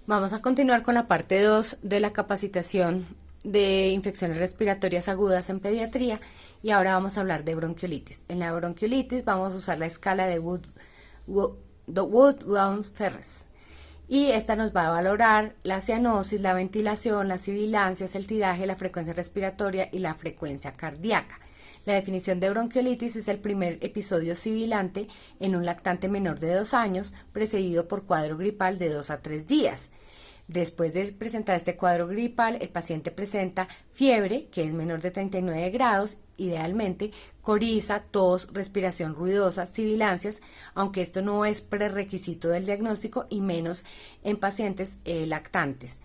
Vamos a continuar con la parte 2 de la capacitación de infecciones respiratorias agudas en pediatría y ahora vamos a hablar de bronquiolitis. En la bronquiolitis vamos a usar la escala de Wood-Brown-Ferres y esta nos va a valorar la cianosis, la ventilación, las sibilancias, el tiraje, la frecuencia respiratoria y la frecuencia cardíaca. La definición de bronquiolitis es el primer episodio sibilante en un lactante menor de 2 años, precedido por cuadro gripal de 2 a 3 días. Después de presentar este cuadro gripal, el paciente presenta fiebre, que es menor de 39 grados, idealmente, coriza, tos, respiración ruidosa, sibilancias, aunque esto no es prerequisito del diagnóstico y menos en pacientes lactantes.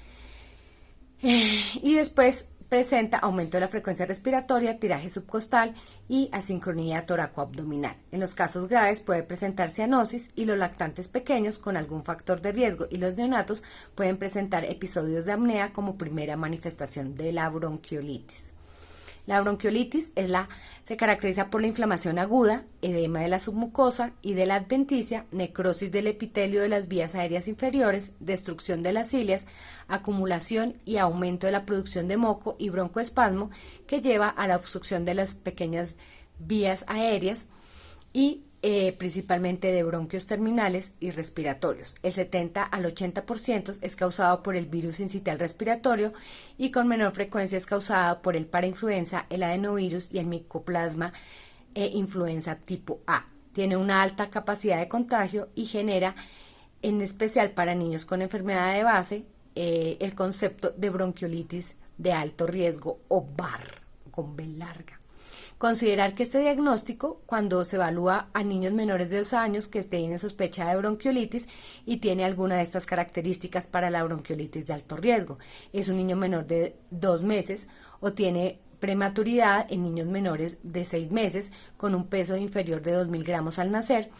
Y después presenta aumento de la frecuencia respiratoria, tiraje subcostal y asincronía toracoabdominal. En los casos graves puede presentar cianosis y los lactantes pequeños con algún factor de riesgo y los neonatos pueden presentar episodios de apnea como primera manifestación de la bronquiolitis. La bronquiolitis se caracteriza por la inflamación aguda, edema de la submucosa y de la adventicia, necrosis del epitelio de las vías aéreas inferiores, destrucción de las cilias, acumulación y aumento de la producción de moco y broncoespasmo que lleva a la obstrucción de las pequeñas vías aéreas y principalmente de bronquios terminales y respiratorios. El 70 al 80% es causado por el virus sincitial respiratorio y con menor frecuencia es causado por el parainfluenza, el adenovirus y el micoplasma influenza tipo A. Tiene una alta capacidad de contagio y genera, en especial para niños con enfermedad de base, el concepto de bronquiolitis de alto riesgo o BAR, con B larga. Considerar que este diagnóstico, cuando se evalúa a niños menores de 2 años que tienen sospecha de bronquiolitis y tiene alguna de estas características para la bronquiolitis de alto riesgo, es un niño menor de 2 meses o tiene prematuridad en niños menores de 6 meses con un peso inferior de 2.000 gramos al nacer,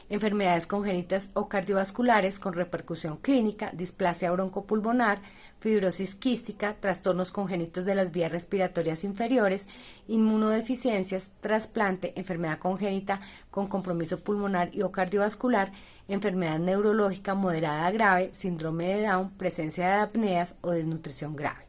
enfermedades congénitas o cardiovasculares con repercusión clínica, displasia broncopulmonar, fibrosis quística, trastornos congénitos de las vías respiratorias inferiores, inmunodeficiencias, trasplante, enfermedad congénita con compromiso pulmonar y o cardiovascular, enfermedad neurológica moderada a grave, síndrome de Down, presencia de apneas o desnutrición grave.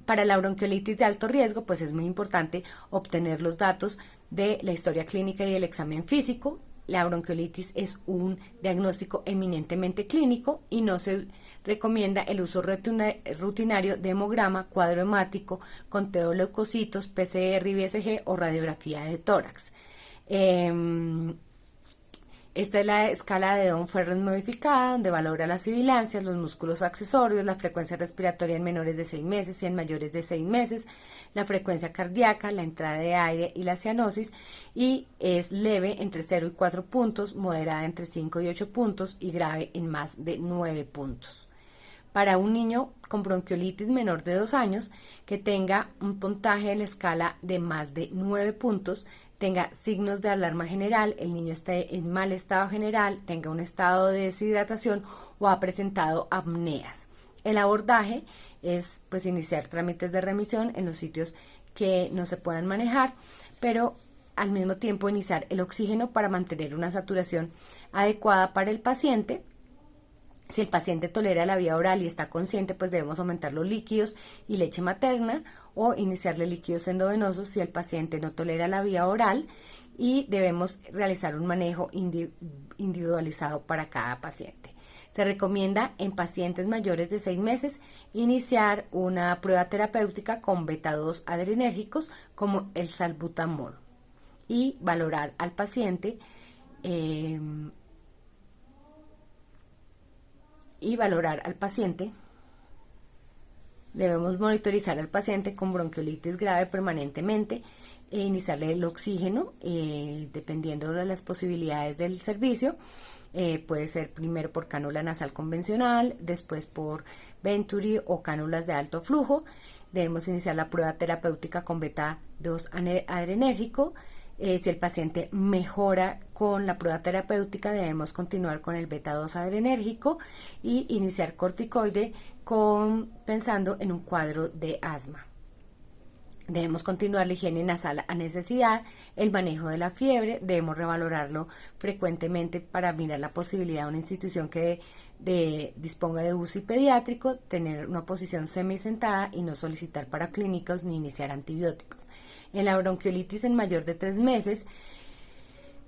Para la bronquiolitis de alto riesgo, pues es muy importante obtener los datos de la historia clínica y el examen físico. La bronquiolitis es un diagnóstico eminentemente clínico y no se recomienda el uso rutinario de hemograma, cuadro hemático, conteo de leucocitos, PCR y BSG o radiografía de tórax. Esta es la escala de Down-Ferres modificada, donde valora las sibilancias, los músculos accesorios, la frecuencia respiratoria en menores de 6 meses y en mayores de 6 meses, la frecuencia cardíaca, la entrada de aire y la cianosis, y es leve entre 0 y 4 puntos, moderada entre 5 y 8 puntos y grave en más de 9 puntos. Para un niño con bronquiolitis menor de 2 años que tenga un puntaje en la escala de más de 9 puntos, tenga signos de alarma general, el niño esté en mal estado general, tenga un estado de deshidratación o ha presentado apneas. El abordaje es pues iniciar trámites de remisión en los sitios que no se puedan manejar, pero al mismo tiempo iniciar el oxígeno para mantener una saturación adecuada para el paciente. Si el paciente tolera la vía oral y está consciente, pues debemos aumentar los líquidos y leche materna o iniciarle líquidos endovenosos si el paciente no tolera la vía oral, y debemos realizar un manejo individualizado para cada paciente. Se recomienda en pacientes mayores de 6 meses iniciar una prueba terapéutica con beta-2 adrenérgicos como el salbutamol y valorar al paciente debemos monitorizar al paciente con bronquiolitis grave permanentemente e iniciarle el oxígeno dependiendo de las posibilidades del servicio. Puede ser primero por cánula nasal convencional, después por Venturi o cánulas de alto flujo. Debemos iniciar la prueba terapéutica con beta-2 adrenérgico. Si el paciente mejora con la prueba terapéutica, debemos continuar con el beta-2 adrenérgico y iniciar corticoide pensando en un cuadro de asma. Debemos continuar la higiene nasal a necesidad, el manejo de la fiebre, debemos revalorarlo frecuentemente para mirar la posibilidad de una institución que disponga de UCI pediátrico, tener una posición semisentada y no solicitar paraclínicos ni iniciar antibióticos. En la bronquiolitis en mayor de 3 meses,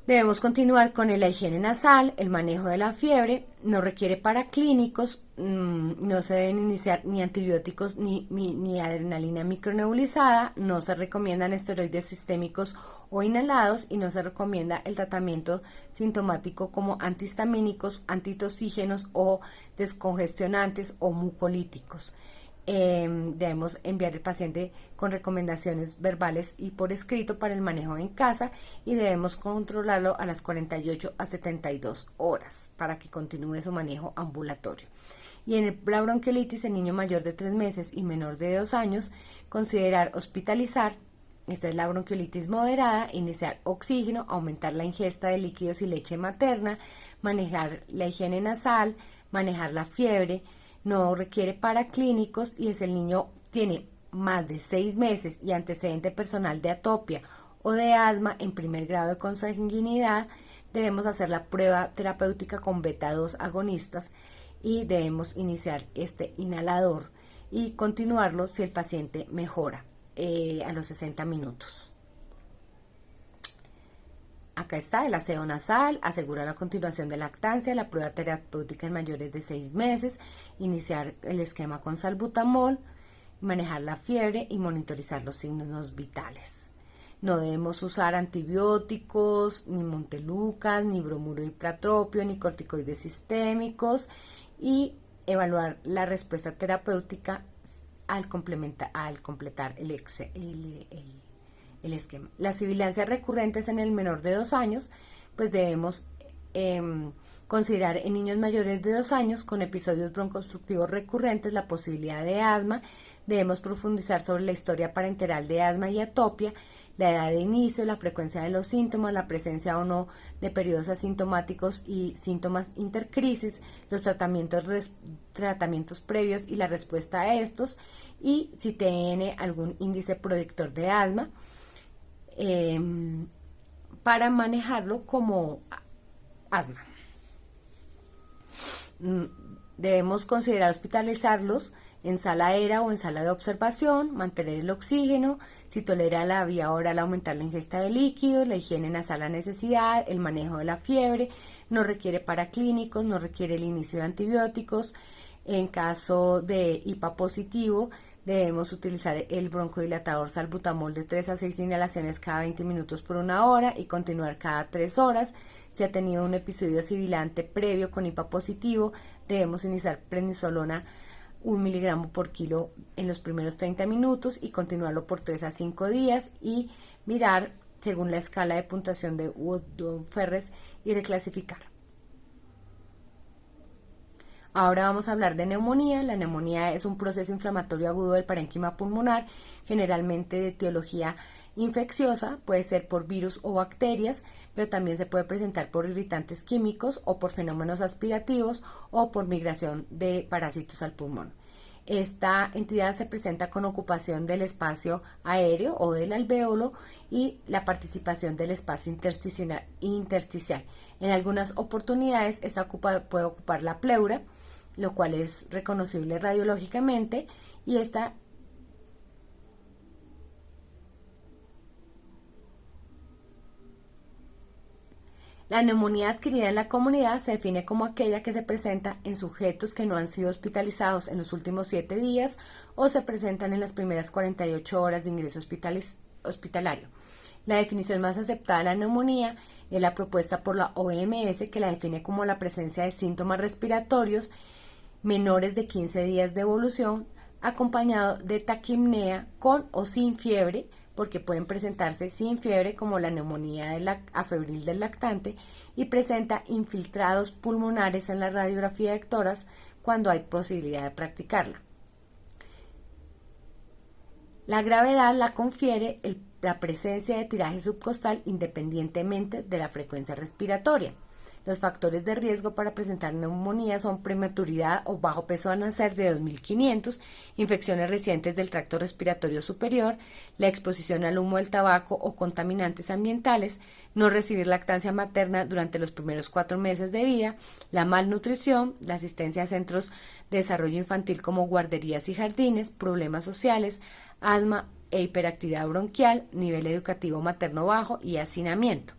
debemos continuar con la higiene nasal, el manejo de la fiebre, no requiere paraclínicos, no se deben iniciar ni antibióticos ni adrenalina micronebulizada, no se recomiendan esteroides sistémicos o inhalados y no se recomienda el tratamiento sintomático como antihistamínicos, antitoxígenos o descongestionantes o mucolíticos. Debemos enviar el paciente con recomendaciones verbales y por escrito para el manejo en casa y debemos controlarlo a las 48 a 72 horas para que continúe su manejo ambulatorio. Y en la bronquiolitis en niño mayor de 3 meses y menor de 2 años, considerar hospitalizar. Esta es la bronquiolitis moderada, iniciar oxígeno, aumentar la ingesta de líquidos y leche materna, manejar la higiene nasal, manejar la fiebre, no requiere paraclínicos y si el niño tiene más de 6 meses y antecedente personal de atopia o de asma en primer grado de consanguinidad, debemos hacer la prueba terapéutica con beta 2 agonistas y debemos iniciar este inhalador y continuarlo si el paciente mejora a los 60 minutos. Acá está el aseo nasal, asegurar la continuación de lactancia, la prueba terapéutica en mayores de 6 meses, iniciar el esquema con salbutamol, manejar la fiebre y monitorizar los signos vitales. No debemos usar antibióticos, ni montelukast, ni bromuro hipratropio, ni corticoides sistémicos y evaluar la respuesta terapéutica al completar el esquema. Las sibilancias recurrentes en el menor de 2 años, pues debemos considerar en niños mayores de 2 años con episodios broncoobstructivos recurrentes la posibilidad de asma. Debemos profundizar sobre la historia parenteral de asma y atopia, la edad de inicio, la frecuencia de los síntomas, la presencia o no de periodos asintomáticos y síntomas intercrisis, los tratamientos previos y la respuesta a estos, y si tiene algún índice predictor de asma, para manejarlo como asma. Debemos considerar hospitalizarlos en sala aérea o en sala de observación, mantener el oxígeno, si tolera la vía oral aumentar la ingesta de líquidos, la higiene nasal a necesidad, el manejo de la fiebre, no requiere paraclínicos, no requiere el inicio de antibióticos. En caso de IPA positivo, debemos utilizar el broncodilatador salbutamol de 3 a 6 inhalaciones cada 20 minutos por 1 hora y continuar cada 3 horas. Si ha tenido un episodio sibilante previo con IPA positivo, debemos iniciar prednisolona 1 miligramo por kilo en los primeros 30 minutos y continuarlo por 3 a 5 días y mirar según la escala de puntuación de Wood-Ferres y reclasificar. Ahora vamos a hablar de neumonía. La neumonía es un proceso inflamatorio agudo del parénquima pulmonar, generalmente de etiología infecciosa, puede ser por virus o bacterias, pero también se puede presentar por irritantes químicos o por fenómenos aspirativos o por migración de parásitos al pulmón. Esta entidad se presenta con ocupación del espacio aéreo o del alvéolo y la participación del espacio intersticial. En algunas oportunidades esta puede ocupar la pleura, lo cual es reconocible radiológicamente, y la neumonía adquirida en la comunidad se define como aquella que se presenta en sujetos que no han sido hospitalizados en los últimos 7 días o se presentan en las primeras 48 horas de ingreso hospitalario. La definición más aceptada de la neumonía es la propuesta por la OMS, que la define como la presencia de síntomas respiratorios menores de 15 días de evolución, acompañado de taquipnea con o sin fiebre, porque pueden presentarse sin fiebre como la neumonía afebril del lactante, y presenta infiltrados pulmonares en la radiografía de tórax cuando hay posibilidad de practicarla. La gravedad la confiere la presencia de tiraje subcostal independientemente de la frecuencia respiratoria. Los factores de riesgo para presentar neumonía son prematuridad o bajo peso al nacer de 2.500, infecciones recientes del tracto respiratorio superior, la exposición al humo del tabaco o contaminantes ambientales, no recibir lactancia materna durante los primeros 4 meses de vida, la malnutrición, la asistencia a centros de desarrollo infantil como guarderías y jardines, problemas sociales, asma e hiperactividad bronquial, nivel educativo materno bajo y hacinamiento.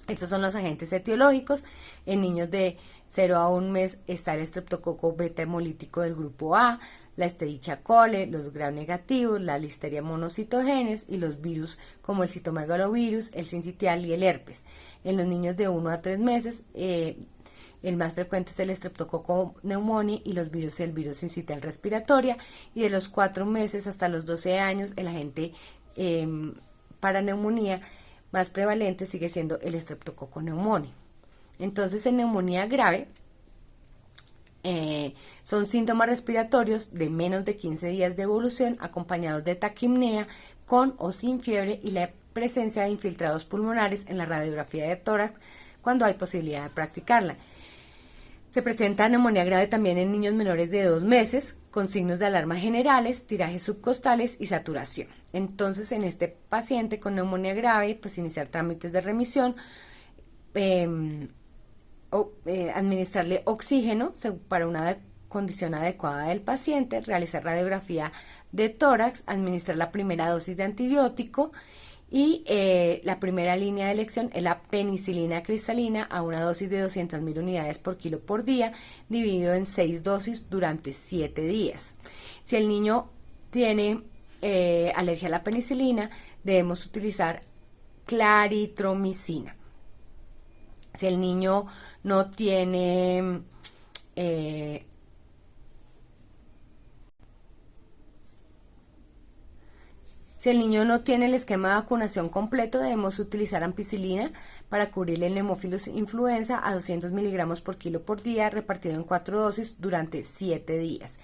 Estos son los agentes etiológicos. En niños de 0 a 1 mes está el estreptococo beta hemolítico del grupo A, la Escherichia coli, los gram negativos, la listeria monocitogenes y los virus como el citomegalovirus, el sincitial y el herpes. En los niños de 1 a 3 meses, el más frecuente es el estreptococo pneumoniae y los virus y el virus sincitial respiratoria. Y de los 4 meses hasta los 12 años, el agente para neumonía más prevalente sigue siendo el estreptococo pneumoniae. Entonces, en neumonía grave, son síntomas respiratorios de menos de 15 días de evolución acompañados de taquipnea con o sin fiebre y la presencia de infiltrados pulmonares en la radiografía de tórax cuando hay posibilidad de practicarla. Se presenta neumonía grave también en niños menores de 2 meses con signos de alarma generales, tirajes subcostales y saturación. Entonces, en este paciente con neumonía grave, pues iniciar trámites de remisión, administrarle oxígeno para una condición adecuada del paciente, realizar radiografía de tórax, administrar la primera dosis de antibiótico y la primera línea de elección es la penicilina cristalina a una dosis de 200.000 unidades por kilo por día, dividido en 6 dosis durante 7 días. Si el niño tiene alergia a la penicilina, debemos utilizar claritromicina. Si el niño no tiene Si el niño no tiene el esquema de vacunación completo, debemos utilizar ampicilina para cubrir el Haemophilus influenza a 200 miligramos por kilo por día, repartido en 4 dosis durante 7 días.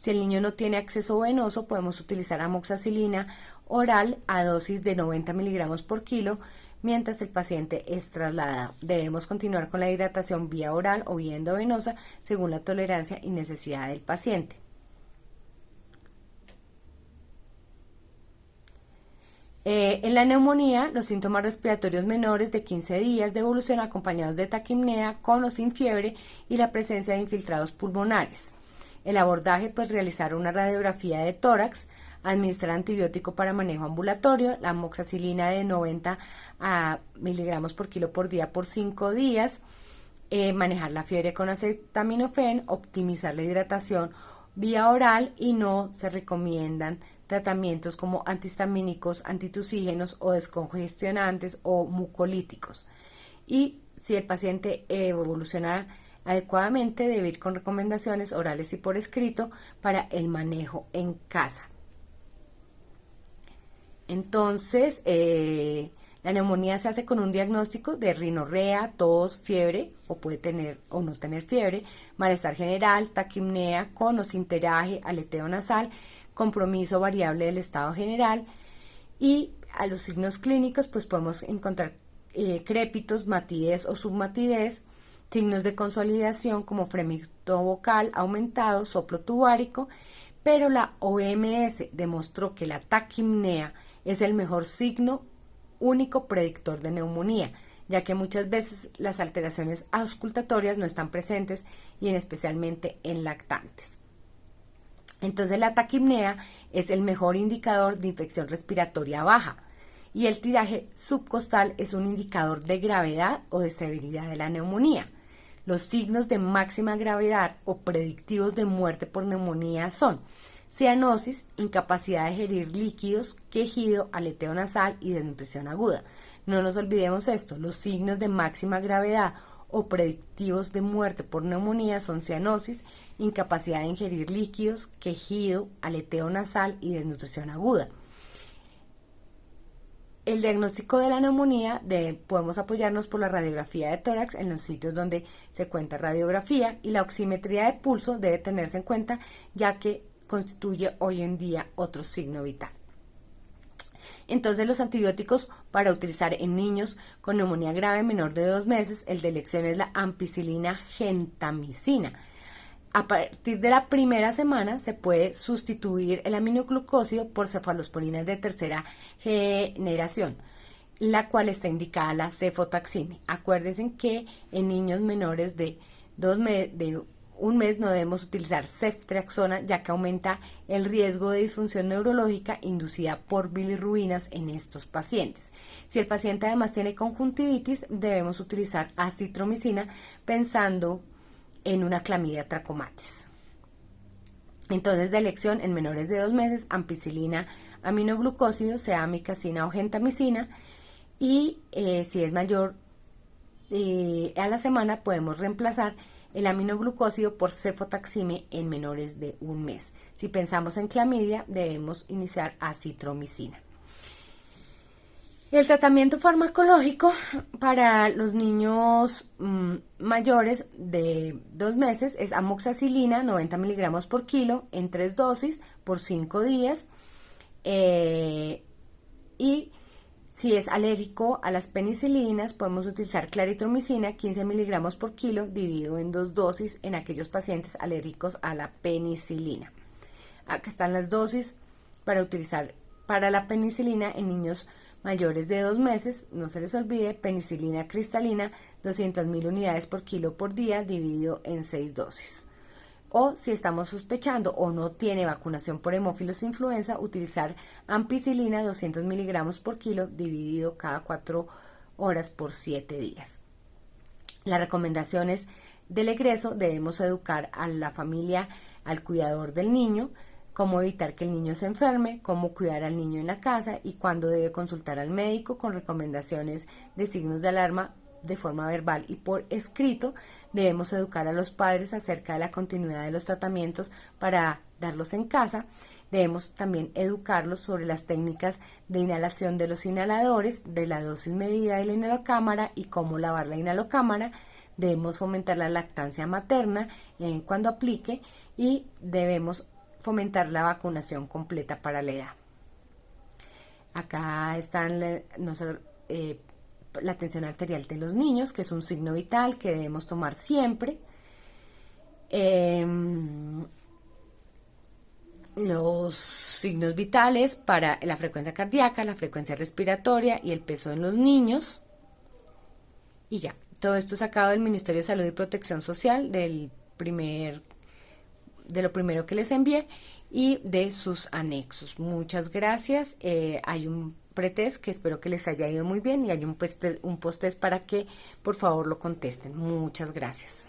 Si el niño no tiene acceso venoso, podemos utilizar amoxicilina oral a dosis de 90 miligramos por kilo, mientras el paciente es trasladado. Debemos continuar con la hidratación vía oral o vía endovenosa según la tolerancia y necesidad del paciente. En la neumonía, los síntomas respiratorios menores de 15 días de evolución acompañados de taquipnea con o sin fiebre y la presencia de infiltrados pulmonares. El abordaje, pues realizar una radiografía de tórax, administrar antibiótico para manejo ambulatorio, la amoxicilina de 90 miligramos por kilo por día por 5 días, manejar la fiebre con acetaminofén, optimizar la hidratación vía oral y no se recomiendan tratamientos como antihistamínicos, antitusígenos o descongestionantes o mucolíticos. Y si el paciente evoluciona adecuadamente, debe ir con recomendaciones orales y por escrito para el manejo en casa. Entonces, la neumonía se hace con un diagnóstico de rinorrea, tos, fiebre, o puede tener o no tener fiebre, malestar general, taquipnea con o sin teraje, aleteo nasal, compromiso variable del estado general, y a los signos clínicos pues podemos encontrar crépitos, matidez o submatidez, signos de consolidación como fremito vocal aumentado, soplo tubárico, pero la OMS demostró que la taquipnea es el mejor signo único predictor de neumonía, ya que muchas veces las alteraciones auscultatorias no están presentes y especialmente en lactantes. Entonces la taquipnea es el mejor indicador de infección respiratoria baja y el tiraje subcostal es un indicador de gravedad o de severidad de la neumonía. Los signos de máxima gravedad o predictivos de muerte por neumonía son cianosis, incapacidad de ingerir líquidos, quejido, aleteo nasal y desnutrición aguda. No nos olvidemos esto, los signos de máxima gravedad o predictivos de muerte por neumonía son cianosis, incapacidad de ingerir líquidos, quejido, aleteo nasal y desnutrición aguda. El diagnóstico de la neumonía podemos apoyarnos por la radiografía de tórax en los sitios donde se cuenta radiografía, y la oximetría de pulso debe tenerse en cuenta ya que constituye hoy en día otro signo vital. Entonces los antibióticos para utilizar en niños con neumonía grave menor de 2 meses, el de elección es la ampicilina gentamicina. A partir de la primera semana se puede sustituir el aminoglucósido por cefalosporinas de tercera generación, la cual está indicada la cefotaxime. Acuérdense que en niños menores de 1 mes no debemos utilizar ceftriaxona, ya que aumenta el riesgo de disfunción neurológica inducida por bilirrubinas en estos pacientes. Si el paciente además tiene conjuntivitis, debemos utilizar acitromicina pensando en una clamidia trachomatis. Entonces, de elección en menores de 2 meses, ampicilina, aminoglucósido, sea amicacina o gentamicina, y si es mayor a la semana, podemos reemplazar el aminoglucósido por cefotaxime en menores de 1 mes. Si pensamos en clamidia, debemos iniciar acitromicina. El tratamiento farmacológico para los niños mayores de 2 meses es amoxicilina, 90 miligramos por kilo, en 3 dosis por 5 días. Y si es alérgico a las penicilinas, podemos utilizar claritromicina, 15 miligramos por kilo, dividido en 2 dosis en aquellos pacientes alérgicos a la penicilina. Acá están las dosis para utilizar para la penicilina en niños mayores de 2 meses. No se les olvide, penicilina cristalina, 200.000 unidades por kilo por día, dividido en 6 dosis. O si estamos sospechando o no tiene vacunación por hemófilos influenza, utilizar ampicilina, 200 miligramos por kilo, dividido cada 4 horas por 7 días. Las recomendaciones del egreso: debemos educar a la familia, al cuidador del niño, cómo evitar que el niño se enferme, cómo cuidar al niño en la casa y cuándo debe consultar al médico, con recomendaciones de signos de alarma de forma verbal y por escrito. Debemos educar a los padres acerca de la continuidad de los tratamientos para darlos en casa. Debemos también educarlos sobre las técnicas de inhalación de los inhaladores, de la dosis medida de la inhalocámara y cómo lavar la inhalocámara. Debemos fomentar la lactancia materna cuando aplique, y debemos fomentar la vacunación completa para la edad. Acá están la tensión arterial de los niños, que es un signo vital que debemos tomar siempre. Los signos vitales para la frecuencia cardíaca, la frecuencia respiratoria y el peso en los niños. Y ya, todo esto sacado del Ministerio de Salud y Protección Social, de lo primero que les envié y de sus anexos. Muchas gracias. Hay un pretest que espero que les haya ido muy bien, y hay un post-test para que por favor lo contesten. Muchas gracias.